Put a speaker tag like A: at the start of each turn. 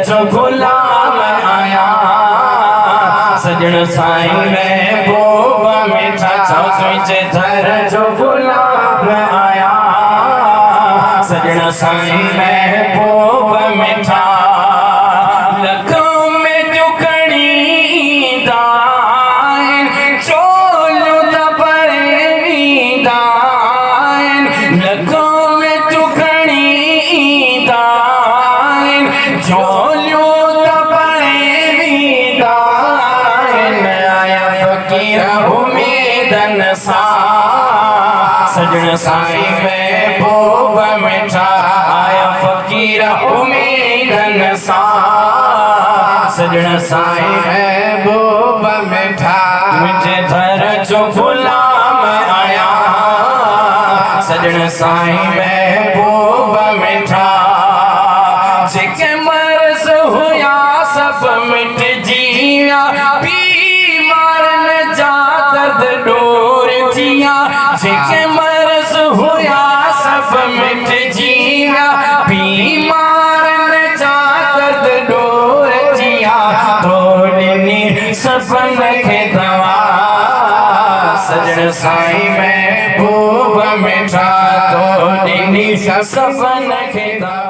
A: जो गुलाम आया सजण साईं महबूब मिठा तुझे दर जो गुलाम आया सजण साईं महबूब मिठा लखों में जो खड़ी दान चोलू तपरे दान लखों में जो खड़ी दान चोलू तपरे दान आया फकीर उम्मीदन सा सजण साईं महबूब मिठा आया फकीर उम्मीदन सा सजण साईं महबूब मिठा मुझे दर जो गुलाम आया सजण साईं महबूब मिठा जेके मर्ज़ हुया सब मिट जिया बीमार न जा दर्द डोर जिया जेके मर्ज़ हुया सब मिट जिया बीमार न जा दर्द डोर जिया तोड़नी सपन के दवा सजण साईं महबूब मिठा तोड़नी सपन के दवा।